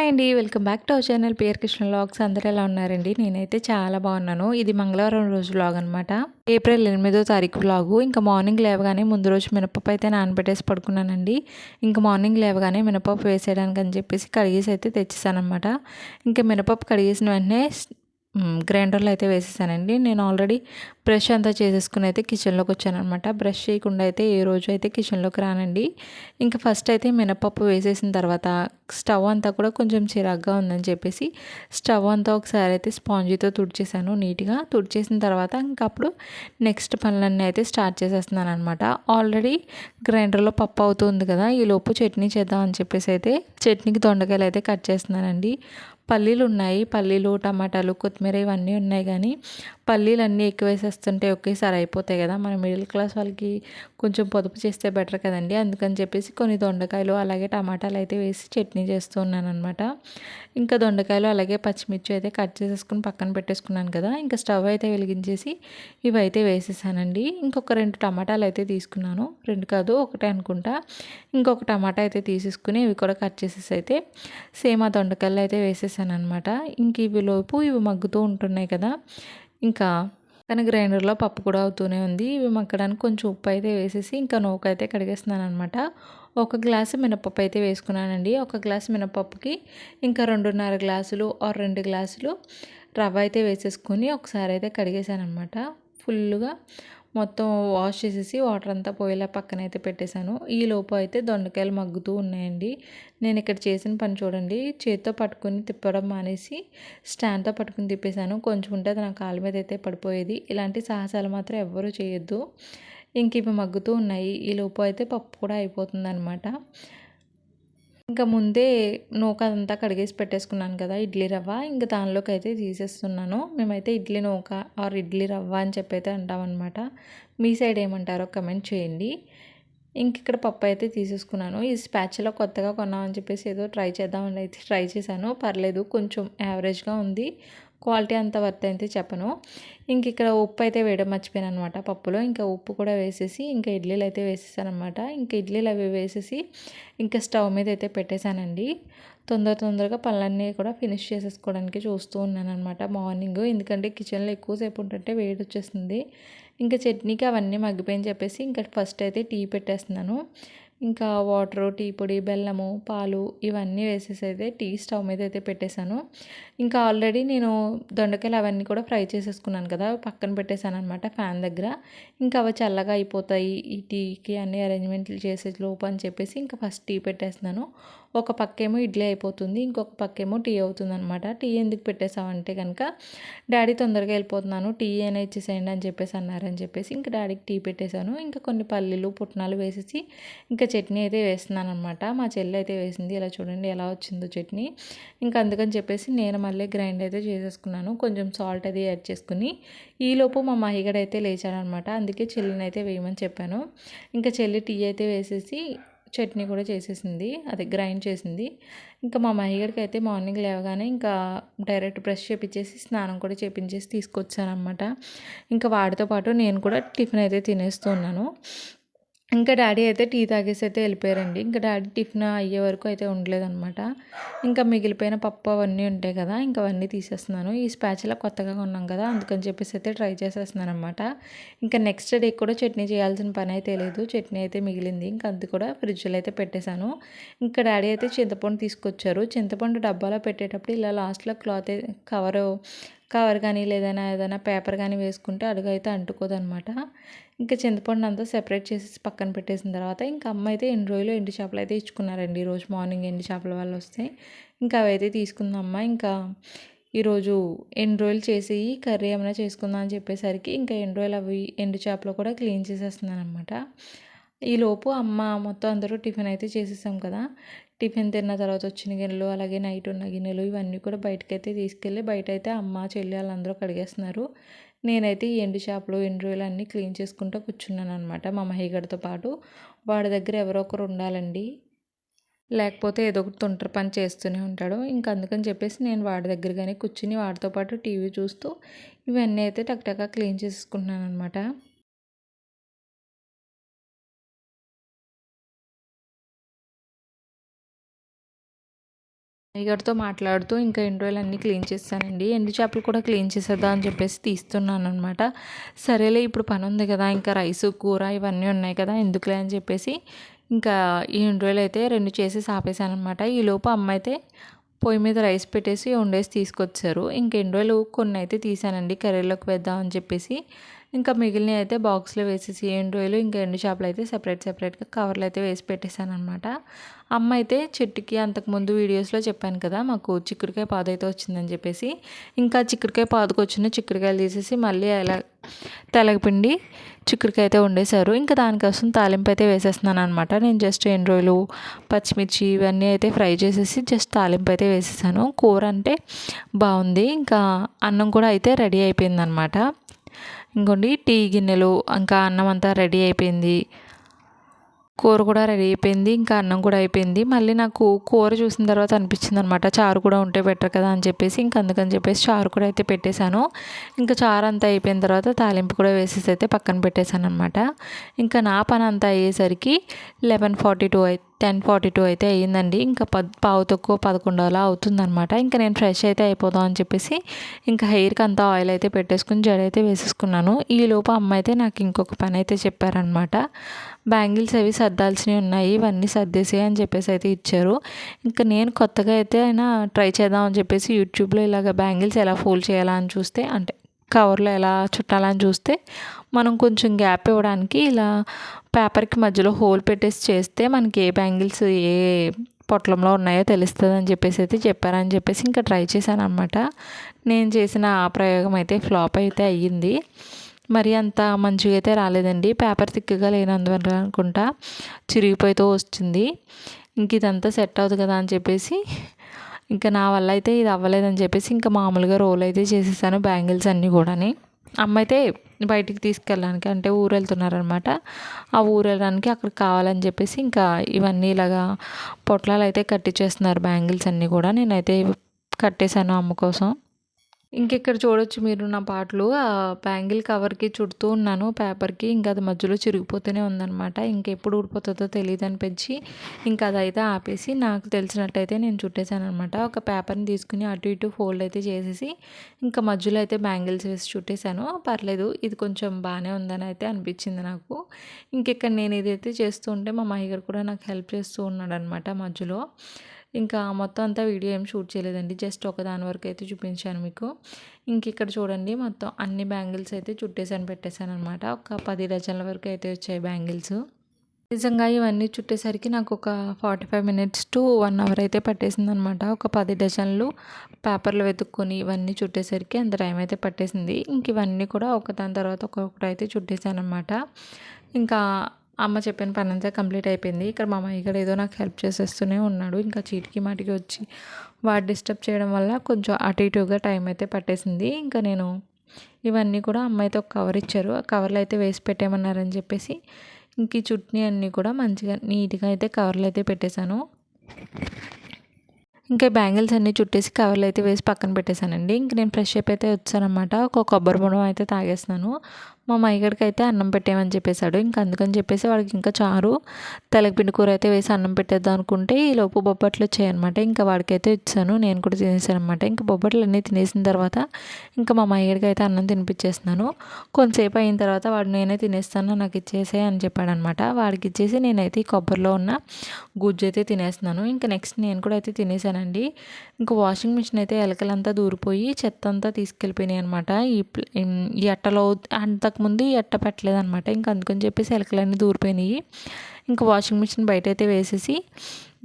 Hi అండి. Welcome back to our channel PR Krishna vlogs. అందరూ ఎలా ఉన్నారండి? నేనైతే చాలా బాగున్నాను. ఇది మంగళవారం రోజు వ్లాగ్ అనమాట. ఏప్రిల్ 8వ తారీఖు వ్లాగు. ఇంకా మార్నింగ్ లేవగానే ముందు రోజు మినపప్పు అయితే నానబెట్టేసి పడుకున్నానండి. ఇంకా మార్నింగ్ లేవగానే మినపప్పు వేసేయడానికి అని చెప్పేసి కడిగేసి అయితే తెచ్చేసానమాట. ఇంకా మినపప్పు కడిగేసిన వెంటనే గ్రైండర్లో అయితే వేసేసానండి. నేను ఆల్రెడీ బ్రష్ అంతా చేసేసుకుని అయితే కిచెన్లోకి వచ్చానమాట. బ్రష్ చేయకుండా అయితే ఏ రోజు అయితే కిచెన్లోకి రానండి. ఇంకా ఫస్ట్ అయితే మినపప్పు వేసేసిన తర్వాత స్టవ్ అంతా కూడా కొంచెం చిరాగ్గా ఉందని చెప్పేసి స్టవ్ అంతా ఒకసారి అయితే స్పాంజీతో తుడిచేసాను నీట్గా. తుడిచేసిన తర్వాత ఇంకా అప్పుడు నెక్స్ట్ పనులన్నీ అయితే స్టార్ట్ చేసేస్తున్నాను అనమాట. ఆల్రెడీ గ్రైండర్లో పప్పు అవుతుంది కదా, ఈ లోపు చట్నీ చేద్దాం అని చెప్పేసి అయితే చట్నీకి దొండకాయలు అయితే కట్ చేస్తున్నానండి. పల్లీలు ఉన్నాయి, పల్లీలు టమాటాలు కొత్తిమీర ఇవన్నీ ఉన్నాయి, కానీ పల్లీలు అన్నీ ఎక్కువ వేసేస్తుంటే ఒకేసారి అయిపోతాయి కదా, మన మిడిల్ క్లాస్ వాళ్ళకి కొంచెం పొదుపు చేస్తే బెటర్ కదండి. అందుకని చెప్పేసి కొన్ని దొండకాయలు అలాగే టమాటాలు అయితే వేసి చట్నీ చేస్తూ ఉన్నాను అనమాట. ఇంకా దొండకాయలు అలాగే పచ్చిమిర్చి అయితే కట్ చేసేసుకుని పక్కన పెట్టేసుకున్నాను కదా. ఇంకా స్టవ్ అయితే వెలిగించేసి ఇవైతే వేసేసానండి. ఇంకొక 2 టమాటాలు అయితే తీసుకున్నాను, 2 కాదు 1 అనుకుంటా. ఇంకొక టమాటా అయితే తీసేసుకుని ఇవి కూడా కట్ చేసేసి అయితే సేమ్ ఆ దొండకాయలు అయితే వేసేసాను అనమాట. ఇంక ఇవి లోపు ఇవి మగ్గుతూ ఉంటున్నాయి కదా. ఇంకా కానీ గ్రైండర్లో పప్పు కూడా అవుతూనే ఉంది. ఇవి మగ్గడానికి కొంచెం ఉప్పు అయితే వేసేసి ఇంకా నూకైతే కడిగేస్తున్నాను అనమాట. 1 గ్లాసు మినపప్పు అయితే వేసుకున్నానండి. 1 గ్లాసు మినపప్పుకి ఇంకా 2.5 గ్లాసులు ఆర్ 2 గ్లాసులు రవ్వ అయితే వేసేసుకొని ఒకసారి అయితే కడిగేసాను అనమాట. ఫుల్గా మొత్తం వాష్ చేసేసి వాటర్ అంతా పోయేలా పక్కనైతే పెట్టేశాను. ఈ లోపు అయితే దొండకాయలు మగ్గుతూ ఉన్నాయండి. నేను ఇక్కడ చేసిన పని చూడండి, చేత్తో పట్టుకొని తిప్పడం మానేసి స్టాండ్తో పట్టుకుని తిప్పేశాను. కొంచెం ఉంటే అది నా కాళ్ళ మీద అయితే పడిపోయేది. ఇలాంటి సాహసాలు మాత్రం ఎవ్వరూ చేయొద్దు. ఇంక ఇవి మగ్గుతూ ఉన్నాయి. ఈ లోపు అయితే పప్పు కూడా అయిపోతుంది అనమాట. ఇంకా ముందే నూక అదంతా కడిగేసి పెట్టేసుకున్నాను కదా ఇడ్లీ రవ్వ, ఇంకా దానిలోకి అయితే తీసేస్తున్నాను. మేమైతే ఇడ్లీ నూక ఆర్ ఇడ్లీ రవ్వ అని చెప్పి అయితే అంటామన్నమాట. మీ సైడ్ ఏమంటారో కమెంట్ చేయండి. ఇంక ఇక్కడ పప్పు అయితే తీసేసుకున్నాను. ఈ స్పాచులా కొత్తగా కొన్నామని చెప్పేసి ఏదో ట్రై చేద్దామని అయితే ట్రై చేశాను. పర్లేదు, కొంచెం యావరేజ్గా ఉంది. క్వాలిటీ అంత వర్త్ అయితే చెప్పను. ఇంక ఇక్కడ ఉప్పు అయితే వేయడం మర్చిపోయాను అనమాట పప్పులో. ఇంకా ఉప్పు కూడా వేసేసి ఇంకా ఇడ్లీలు అయితే వేసేసాను అనమాట. ఇంకా ఇడ్లీలు అవి వేసేసి ఇంకా స్టవ్ మీద అయితే పెట్టేశానండి. తొందరగా పనులన్నీ కూడా ఫినిష్ చేసేసుకోవడానికి చూస్తూ ఉన్నాను అనమాట మార్నింగ్. ఎందుకంటే కిచెన్లో ఎక్కువసేపు ఉంటుంటే వేడి వచ్చేస్తుంది. ఇంకా చట్నీకి అవన్నీ మగ్గిపోయని చెప్పేసి ఇంకా ఫస్ట్ అయితే టీ పెట్టేస్తున్నాను. ఇంకా వాటరు, టీ పొడి, బెల్లము, పాలు ఇవన్నీ వేసేసి అయితే టీ స్టవ్ మీద అయితే పెట్టేశాను. ఇంకా ఆల్రెడీ నేను దొండకాయలు అవన్నీ కూడా ఫ్రై చేసేసుకున్నాను కదా, పక్కన పెట్టేశాను అనమాట ఫ్యాన్ దగ్గర. ఇంకా అవి చల్లగా అయిపోతాయి ఈ టీకి అన్ని అరేంజ్మెంట్లు చేసే లోపు అని చెప్పేసి ఇంకా ఫస్ట్ టీ పెట్టేస్తున్నాను. ఒక పక్కేమో ఇడ్లీ అయిపోతుంది, ఇంకొక పక్కేమో టీ అవుతుంది అనమాట. టీ ఎందుకు పెట్టేసామంటే కనుక డాడీ తొందరగా వెళ్ళిపోతున్నాను, టీ అయినా ఇచ్చేసేయండి అని చెప్పేసి అన్నారని చెప్పేసి ఇంకా డాడీకి టీ పెట్టేశాను. ఇంకా కొన్ని పల్లీలు పుట్నాలు వేసేసి ఇంకా చట్నీ అయితే వేస్తున్నాను అనమాట. మా చెల్లి అయితే వేసింది, ఇలా చూడండి ఎలా వచ్చిందో చట్నీ. ఇంకా అందుకని చెప్పేసి నేను మళ్ళీ గ్రైండ్ అయితే చేసేసుకున్నాను. కొంచెం సాల్ట్ అది యాడ్ చేసుకుని ఈలోపు మా మహిగడ అయితే లేచాడనమాట. అందుకే చెల్లిని అయితే వేయమని చెప్పాను. ఇంకా చెల్లి టీ అయితే వేసేసి చట్నీ కూడా చేసేసింది, అదే గ్రైండ్ చేసింది. ఇంకా మా మహిగడికి అయితే మార్నింగ్ లేవగానే ఇంకా డైరెక్ట్ బ్రష్ చేపించేసి స్నానం కూడా చేపించేసి తీసుకొచ్చానమాట. ఇంకా వాడితో పాటు నేను కూడా టిఫిన్ అయితే తినేస్తూ ఉన్నాను. ఇంకా డాడీ అయితే టీ తాగేసి అయితే వెళ్ళిపోయారండి. ఇంకా డాడీ టిఫిన్ అయ్యే వరకు అయితే ఉండలేదనమాట. ఇంకా మిగిలిపోయిన పప్పు అవన్నీ ఉంటాయి కదా, ఇంకా అవన్నీ తీసేస్తున్నాను. ఈ స్పాచులా కొత్తగా కొన్నాం కదా, అందుకని చెప్పేసి అయితే ట్రై చేసేస్తున్నాను అనమాట. ఇంకా నెక్స్ట్ డే కూడా చట్నీ చేయాల్సిన పని అయితే లేదు. చట్నీ అయితే మిగిలింది, ఇంకా అది కూడా ఫ్రిడ్జ్లో అయితే పెట్టేశాను. ఇంకా డాడీ అయితే చింతపండు తీసుకొచ్చారు. చింతపండు డబ్బాలో పెట్టేటప్పుడు ఇలా లాస్ట్లో క్లాత్ కవర్ కానీ ఏదైనా పేపర్ కానీ వేసుకుంటే అడుగైతే అంటుకోదనమాట. ఇంకా చింతపండు అంతా సెపరేట్ చేసేసి పక్కన పెట్టేసిన తర్వాత ఇంకా అమ్మ అయితే ఎన్ని రోజులు ఎండు చేపలు అయితే ఇచ్చుకున్నారండి. ఈరోజు మార్నింగ్ ఎండు చేపల వాళ్ళు వస్తే ఇంకా అవైతే తీసుకుందమ్మ. ఇంకా ఈరోజు ఎన్ని రోజులు చేసి కర్రీ ఏమైనా చేసుకుందాం అని చెప్పేసరికి ఇంకా ఎన్ని రోజులు అవి ఎండు చేపలు కూడా క్లీన్ చేసేస్తున్నాను అనమాట. ఈలోపు అమ్మ మొత్తం అందరూ టిఫిన్ అయితే చేసేసాం కదా. టిఫిన్ తిన్న తర్వాత వచ్చిన గిన్నెలు అలాగే నైట్ ఉన్న గిన్నెలు ఇవన్నీ కూడా బయటకైతే తీసుకెళ్ళి బయట అయితే అమ్మ చెల్లి వాళ్ళందరూ కడిగేస్తున్నారు. నేనైతే ఈ ఎండు చేపలు ఎండు రొయ్యలు అన్నీ క్లీన్ చేసుకుంటూ కూర్చున్నాను అనమాట. మా మహిగడితో పాటు వాడి దగ్గర ఎవరో ఒకరు ఉండాలండి, లేకపోతే ఏదో ఒకటి తొంటరి పని చేస్తూనే ఉంటాడు. ఇంకా అందుకని చెప్పేసి నేను వాడి దగ్గరగానే కూర్చుని వాడితో పాటు టీవీ చూస్తూ ఇవన్నీ అయితే టక్టకా క్లీన్ చేసుకుంటున్నాను అనమాట. అయ్యగారితో మాట్లాడుతూ ఇంకా ఎండు రొయ్యలన్నీ క్లీన్ చేస్తానండి. ఎండు చేపలు కూడా క్లీన్ చేసేద్దాం అని చెప్పేసి తీస్తున్నాను అనమాట. సరేలే ఇప్పుడు పని ఉంది కదా, ఇంకా రైసు కూర ఇవన్నీ ఉన్నాయి కదా, ఎందుకులే అని చెప్పేసి ఇంకా ఈ ఎండు రొయ్యలు అయితే 2 చేసేసి ఆపేసాను అనమాట. ఈలోపు అమ్మ అయితే పొయ్యి మీద రైస్ పెట్టేసి వండేసి తీసుకొచ్చారు. ఇంక ఎండు రొయ్యలు కొన్ని అయితే తీసానండి కర్రీలోకి వేద్దాం అని చెప్పేసి. ఇంకా మిగిలినవి అయితే బాక్స్లో వేసేసి ఎండు రొయ్యలు ఇంకా ఎండు చేపలు అయితే సెపరేట్గా కవర్లో అయితే వేసి పెట్టేశాను అనమాట. అమ్మ అయితే చెట్టుకి అంతకుముందు వీడియోస్లో చెప్పాను కదా, మాకు చిక్కుడుకాయ పాదు అయితే వచ్చిందని చెప్పేసి, ఇంకా చిక్కుడుకాయ పాదుకు వచ్చిన చిక్కుడుకాయలు తీసేసి మళ్ళీ అలా తెలగపిండి చిక్కుడుకాయ అయితే వండేశారు. ఇంకా దానికోసం తాలింపు అయితే వేసేస్తున్నాను అనమాట. నేను జస్ట్ ఎండు రొయ్యలు పచ్చిమిర్చి ఇవన్నీ అయితే ఫ్రై చేసేసి జస్ట్ తాలింపు అయితే వేసేసాను. కూర అంటే బాగుంది. ఇంకా అన్నం కూడా అయితే రెడీ అయిపోయిందనమాట. ఇంకోండి టీ గిన్నెలు ఇంకా అన్నం అంతా రెడీ అయిపోయింది, కూర కూడా రెడీ అయిపోయింది, ఇంకా అన్నం కూడా అయిపోయింది. మళ్ళీ నాకు కూర చూసిన తర్వాత అనిపించింది అనమాట, చారు కూడా ఉంటే బెటర్ కదా అని చెప్పేసి ఇంకా అందుకని చెప్పేసి చారు కూడా అయితే పెట్టేశాను. ఇంకా చారు అంతా అయిపోయిన తర్వాత తాలింపు కూడా వేసేసి అయితే పక్కన పెట్టేశాను అనమాట. ఇంకా నా పని అంతా అయ్యేసరికి 10:42 అయితే అయ్యిందండి. ఇంకా పావు తక్కువ 11 అలా అవుతుందనమాట. ఇంకా నేను ఫ్రెష్ అయితే అయిపోదాం అని చెప్పేసి ఇంకా హెయిర్కి అంతా ఆయిల్ అయితే పెట్టేసుకుని జడ అయితే వేసేసుకున్నాను. ఈలోపు అమ్మ అయితే నాకు ఇంకొక పని అయితే చెప్పారనమాట. బ్యాంగిల్స్ అవి సర్దాల్సినవి ఉన్నాయి, ఇవన్నీ సర్దేసి అని చెప్పేసి అయితే ఇచ్చారు. ఇంకా నేను కొత్తగా అయితే అయినా ట్రై చేద్దాం అని చెప్పేసి యూట్యూబ్లో ఇలాగ బ్యాంగిల్స్ ఎలా ఫోల్డ్ చేయాలా అని చూస్తే, అంటే కవర్లో ఎలా చుట్టాలని చూస్తే, మనం కొంచెం గ్యాప్ ఇవ్వడానికి ఇలా పేపర్కి మధ్యలో హోల్ పెట్టేసి చేస్తే మనకి ఏ బ్యాంగిల్స్ ఏ పొట్లంలో ఉన్నాయో తెలుస్తుంది అని చెప్పేసి అయితే చెప్పారని చెప్పేసి ఇంకా ట్రై చేశాను అనమాట. నేను చేసిన ఆ ప్రయోగం అయితే ఫ్లాప్ అయితే అయ్యింది. మరి అంత మంచిగా అయితే రాలేదండి, పేపర్ థిక్గా లేనందువల్ల అనుకుంటా చిరిగిపోతూ వచ్చింది. ఇంక ఇదంతా సెట్ అవుతుంది కదా అని చెప్పేసి ఇంకా నా వల్ల అయితే ఇది అవ్వలేదని చెప్పేసి ఇంకా మామూలుగా రోల్ అయితే చేసేసాను బ్యాంగిల్స్ అన్నీ కూడాని. అమ్మ అయితే బయటికి తీసుకెళ్ళడానికి అంటే ఊరు వెళ్తున్నారనమాట. ఆ ఊరు వెళ్ళడానికి అక్కడికి కావాలని చెప్పేసి ఇంకా ఇవన్నీ ఇలాగా పొట్లాలు అయితే కట్టించేస్తున్నారు బ్యాంగిల్స్ అన్నీ కూడా. నేనైతే కట్టేశాను అమ్మ కోసం. ఇంకెక్కడ చూడొచ్చు మీరు నా పాటలు ఆ బ్యాంగిల్ కవర్కి చుడుతూ ఉన్నాను పేపర్కి, ఇంకా అది మధ్యలో చిరిగిపోతూనే ఉందనమాట. ఇంకెప్పుడు ఊడిపోతుందో తెలియదు అనిపించి ఇంకా అదైతే ఆపేసి నాకు తెలిసినట్టయితే నేను చుట్టేసాను అనమాట. ఒక పేపర్ని తీసుకుని అటు ఇటు ఫోల్డ్ అయితే చేసేసి ఇంకా మధ్యలో అయితే బ్యాంగిల్స్ వేసి చుట్టేసాను. పర్లేదు, ఇది కొంచెం బాగానే ఉందని అయితే అనిపించింది నాకు. ఇంకెక్కడ నేను ఇదైతే చేస్తూ ఉంటే మా మామయ్య కూడా నాకు హెల్ప్ చేస్తూ ఉన్నాడు అనమాట మధ్యలో. ఇంకా మొత్తం అంతా వీడియో ఏం షూట్ చేయలేదండి, జస్ట్ ఒకదాని వరకు అయితే చూపించాను మీకు. ఇంక ఇక్కడ చూడండి మొత్తం అన్ని బ్యాంగిల్స్ అయితే చుట్టేసాను పెట్టేశాను అనమాట. ఒక 10 డజన్ల వరకు అయితే వచ్చాయి బ్యాంగిల్స్. నిజంగా ఇవన్నీ చుట్టేసరికి నాకు ఒక 45 మినిట్స్ టు 1 అవర్ అయితే పట్టేసింది అనమాట. ఒక 10 డజన్లు పేపర్లు వెతుక్కొని ఇవన్నీ చుట్టేసరికి అంత టైం అయితే పట్టేసింది. ఇంక ఇవన్నీ కూడా ఒకదాని తర్వాత ఒక్కొక్కటి అయితే చుట్టేసాను అనమాట. ఇంకా అమ్మ చెప్పిన పని అంతా కంప్లీట్ అయిపోయింది. ఇక్కడ మా అమ్మాయి కూడా ఏదో నాకు హెల్ప్ చేసేస్తూనే ఉన్నాడు. ఇంకా చీటికి మాటికి వచ్చి వాడు డిస్టర్బ్ చేయడం వల్ల కొంచెం అటు ఇటుగా టైం అయితే పట్టేసింది. ఇంకా నేను ఇవన్నీ కూడా అమ్మ అయితే ఒక కవర్ ఇచ్చారు, ఆ కవర్లో అయితే వేసి పెట్టేయమన్నారని చెప్పేసి ఇంక ఈ చుట్నీ అన్నీ కూడా మంచిగా నీట్గా అయితే కవర్లో అయితే పెట్టేశాను. ఇంకా బ్యాంగిల్స్ అన్నీ చుట్టేసి కవర్లు అయితే వేసి పక్కన పెట్టేశానండి. ఇంక నేను ఫ్రెష్ అప్ అయితే వచ్చానమాట. ఒక కొబ్బరి బొండం అయితే తాగేస్తున్నాను. మా మైగడికి అయితే అన్నం పెట్టేయమని చెప్పేశాడు. ఇంక అందుకని చెప్పేసి వాడికి ఇంకా చారు తెలగపిండి కూర అయితే వేసి అన్నం పెట్టేద్దాం అనుకుంటే ఈ లోపు బొబ్బట్లు వచ్చాయన్నమాట. ఇంకా వాడికైతే ఇచ్చాను, నేను కూడా తినేసాను అనమాట. ఇంకా బొబ్బట్లు అన్నీ తినేసిన తర్వాత ఇంకా మా మైగడికి అయితే అన్నం తినిపించేస్తున్నాను. కొంతసేపు అయిన తర్వాత వాడు నేనే తినేస్తాను నాకు ఇచ్చేసే అని చెప్పాడనమాట. వాడికి ఇచ్చేసి నేనైతే ఈ కొబ్బరిలో ఉన్న గుజ్జు అయితే తినేస్తున్నాను. ఇంకా నెక్స్ట్ నేను కూడా అయితే తినేసానండి. ఇంకా వాషింగ్ మిషన్ అయితే ఎలకలంతా దూరిపోయి చెత్త అంతా తీసుకెళ్ళిపోయినాయి అనమాట. ఈ అట్టలో అంతకుముందు ఈ అట్ట పెట్టలేదనమాట. ఇంకా అందుకని చెప్పేసి ఎలకలన్నీ దూరిపోయినాయి. ఇంకా వాషింగ్ మిషన్ బయట అయితే వేసేసి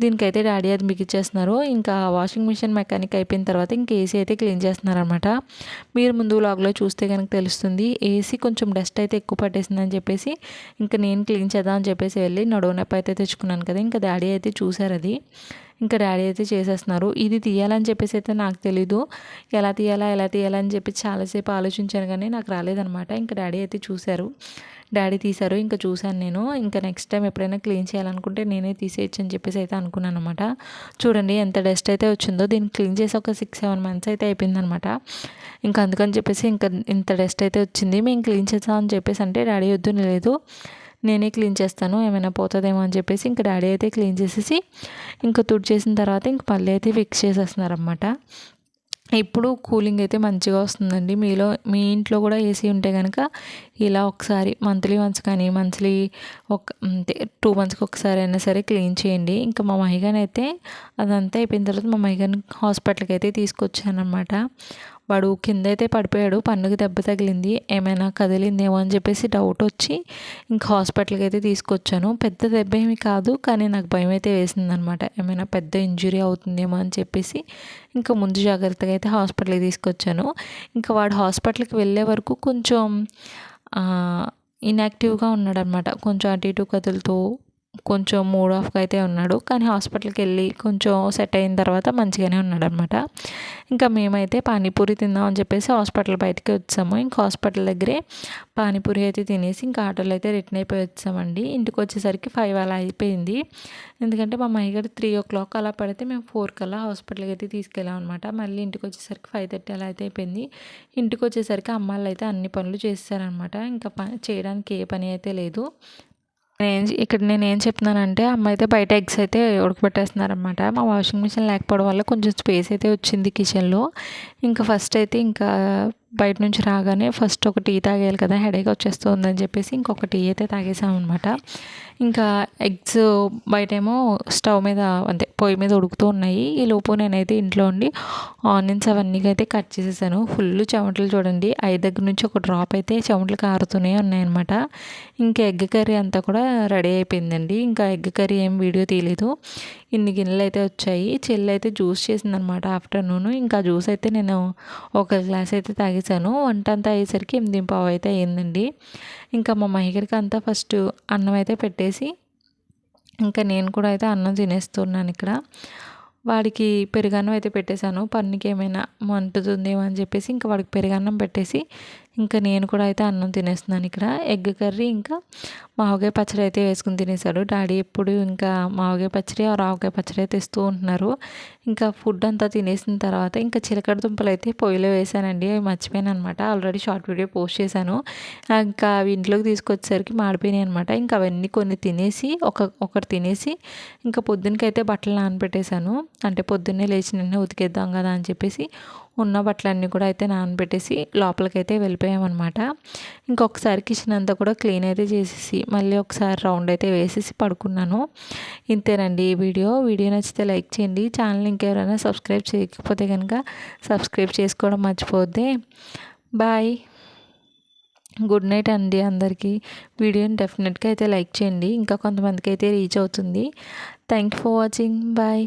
దీనికైతే డాడీ అది బిగించేస్తున్నారు. ఇంకా వాషింగ్ మిషన్ మెకానిక్ అయిపోయిన తర్వాత ఇంకా ఏసీ అయితే క్లీన్ చేస్తున్నారు అనమాట. మీరు ముందు వ్లాగ్లో చూస్తే కనుక తెలుస్తుంది. ఏసీ కొంచెం డస్ట్ అయితే ఎక్కువ పట్టేసిందని చెప్పేసి ఇంకా నేను క్లీన్ చేద్దాం అని చెప్పేసి వెళ్ళి నడువు నొప్పి అయితే తెచ్చుకున్నాను కదా, ఇంకా డాడీ అయితే చూసారు అది. ఇంకా డాడీ అయితే చేసేస్తున్నారు. ఇది తీయాలని చెప్పేసి అయితే నాకు తెలీదు, ఎలా తీయాలని చెప్పి చాలాసేపు ఆలోచించాను కానీ నాకు రాలేదనమాట. ఇంకా డాడీ అయితే చూశారు, డాడీ తీశారు, ఇంకా చూశాను నేను. ఇంకా నెక్స్ట్ టైం ఎప్పుడైనా క్లీన్ చేయాలనుకుంటే నేనే తీసేయచ్చు అని చెప్పేసి అయితే అనుకున్నాను అనమాట. చూడండి ఎంత డస్ట్ అయితే వచ్చిందో. దీన్ని క్లీన్ చేసి ఒక 6-7 మంత్స్ అయితే అయిపోయిందనమాట. ఇంకా అందుకని చెప్పేసి ఇంకా ఇంత డస్ట్ అయితే వచ్చింది. మేము క్లీన్ చేద్దాం అని చెప్పేసి అంటే డాడీ వద్దు లేదు నేనే క్లీన్ చేస్తాను, ఏమైనా పోతుందేమో అని చెప్పేసి ఇంకా డాడీ అయితే క్లీన్ చేసేసి ఇంకా తుడిచేసిన తర్వాత ఇంక మళ్ళీ అయితే ఫిక్స్ చేసేస్తున్నారనమాట. ఇప్పుడు కూలింగ్ అయితే మంచిగా వస్తుందండి. మీ ఇంట్లో కూడా ఏసీ ఉంటే కనుక ఇలా ఒకసారి మంత్లీ వన్స్ కానీ ఒక 2 మంత్స్కి ఒకసారి అయినా సరే క్లీన్ చేయండి. ఇంకా మా మహిగాని అయితే అదంతా అయిపోయిన తర్వాత మా మహిగాని హాస్పిటల్కి అయితే తీసుకొచ్చానమాట. వాడు కింద అయితే పడిపోయాడు, పన్నుకి దెబ్బ తగిలింది, ఏమైనా కదిలిందేమో అని చెప్పేసి డౌట్ వచ్చి ఇంకా హాస్పిటల్కి అయితే తీసుకొచ్చాను. పెద్ద దెబ్బ ఏమి కాదు, కానీ నాకు భయం అయితే వేసిందనమాట, ఏమైనా పెద్ద ఇంజురీ అవుతుందేమో అని చెప్పేసి ఇంకా ముందు జాగ్రత్తగా అయితే హాస్పిటల్కి తీసుకొచ్చాను. ఇంకా వాడు హాస్పిటల్కి వెళ్ళే వరకు కొంచెం ఇన్యాక్టివ్గా ఉన్నాడనమాట, కొంచెం అటు ఇటు కదులుతూ కొంచెం మూడ్ ఆఫ్గా అయితే ఉన్నాడు. కానీ హాస్పిటల్కి వెళ్ళి కొంచెం సెట్ అయిన తర్వాత మంచిగానే ఉన్నాడనమాట. ఇంకా మేమైతే పానీపూరి తిందాం అని చెప్పేసి హాస్పిటల్ బయటకి వచ్చాము. ఇంకా హాస్పిటల్ దగ్గరే పానీపూరి అయితే తినేసి ఇంకా ఆటోలో అయితే రిటర్న్ అయిపోయి వచ్చామండి. ఇంటికి వచ్చేసరికి 5 అలా అయిపోయింది. ఎందుకంటే మా మహిగారు 3 అలా పడితే మేము 4 కల్లా హాస్పిటల్కి అయితే తీసుకెళ్ళాం అనమాట. మళ్ళీ ఇంటికి వచ్చేసరికి 5:30 అలా అయితే అయిపోయింది. ఇంటికి వచ్చేసరికి అమ్మాళ్ళు అయితే అన్ని పనులు చేస్తారనమాట. ఇంకా చేయడానికి ఏ పని అయితే లేదు. ఇక్కడ నేను ఏం చెప్తున్నానంటే, అమ్మ అయితే బయట ఎగ్స్ అయితే ఉడకబెట్టేస్తున్నారనమాట. మా వాషింగ్ మిషన్ లేకపోవడం వల్ల కొంచెం స్పేస్ అయితే వచ్చింది కిచెన్లో. ఇంకా ఫస్ట్ అయితే ఇంకా బయట నుంచి రాగానే ఫస్ట్ ఒక టీ తాగేయాలి కదా, హెడేక్ వచ్చేస్తుందని చెప్పేసి ఇంకొక టీ అయితే తాగేసామన్నమాట. ఇంకా ఎగ్స్ బయటేమో స్టవ్ మీద పొయ్యి మీద ఉడుకుతూ ఉన్నాయి. ఈ లోపు నేనైతే ఇంట్లో ఉండి ఆనియన్స్ అవన్నీ అయితే కట్ చేసేసాను. ఫుల్ చెమటలు చూడండి, ఐ దగ్గర నుంచి ఒక డ్రాప్ అయితే చెమటలు కారుతూనే ఉన్నాయన్నమాట. ఇంకా ఎగ్ కర్రీ అంతా కూడా రెడీ అయిపోయిందండి. ఇంకా ఎగ్ కర్రీ ఏం వీడియో తీయలేదు. ఇన్ని గిన్నెలు అయితే వచ్చాయి. చెల్లి అయితే జ్యూస్ చేసిందనమాట ఆఫ్టర్నూన్. ఇంకా జ్యూస్ అయితే నేను ఒక గ్లాస్ అయితే తాగేసాను. వంట అంతా అయ్యేసరికి 8:15 అయితే అయ్యిందండి. ఇంకా మా మహిగరికి అంతా ఫస్ట్ అన్నం అయితే పెట్టేసి ఇంకా నేను కూడా అయితే అన్నం తినేస్తున్నాను ఇక్కడ. వాడికి పెరుగన్నం అయితే పెట్టేశాను, పన్నుకి ఏమైనా మంటుతుందేమో అని చెప్పేసి ఇంకా వాడికి పెరుగన్నం పెట్టేసి ఇంకా నేను కూడా అయితే అన్నం తినేస్తున్నాను ఇక్కడ. ఎగ్ కర్రీ ఇంకా మామిడికాయ పచ్చడి అయితే వేసుకుని తినేసాడు డాడీ. ఎప్పుడు ఇంకా మామిడికాయ పచ్చడి ఆవకాయ పచ్చడి అయితే ఇస్తూ ఉంటున్నారు. ఇంకా ఫుడ్ అంతా తినేసిన తర్వాత ఇంకా చిలకడ దుంపలు అయితే పొయ్యిలో వేసానండి, అవి మర్చిపోయాను అనమాట. ఆల్రెడీ షార్ట్ వీడియో పోస్ట్ చేశాను. ఇంకా అవి ఇంట్లోకి తీసుకొచ్చేసరికి మాడిపోయినాయి అనమాట. ఇంకా అవన్నీ కొన్ని తినేసి ఒకటి తినేసి ఇంకా పొద్దునకైతే బట్టలు నానబెట్టేశాను. అంటే పొద్దున్నే లేచి నిన్నే ఉతికేద్దాం కదా అని చెప్పేసి ఉన్న బట్టలన్నీ కూడా అయితే నానబెట్టేసి లోపలికైతే వెళ్ళిపోయామన్నమాట. ఇంకొకసారి కిచెన్ అంతా కూడా క్లీన్ అయితే చేసేసి మళ్ళీ ఒకసారి రౌండ్ అయితే వేసేసి పడుకున్నాను. ఇంతేనండి ఈ వీడియో నచ్చితే లైక్ చేయండి. ఛానల్ ఇంకెవరైనా సబ్స్క్రైబ్ చేయకపోతే కనుక సబ్స్క్రైబ్ చేసుకోవడం మర్చిపోద్దే. బాయ్, గుడ్ నైట్ అండి అందరికీ. వీడియోని డెఫినెట్గా అయితే లైక్ చేయండి, ఇంకా కొంతమందికి అయితే రీచ్ అవుతుంది. Thank you for watching. Bye.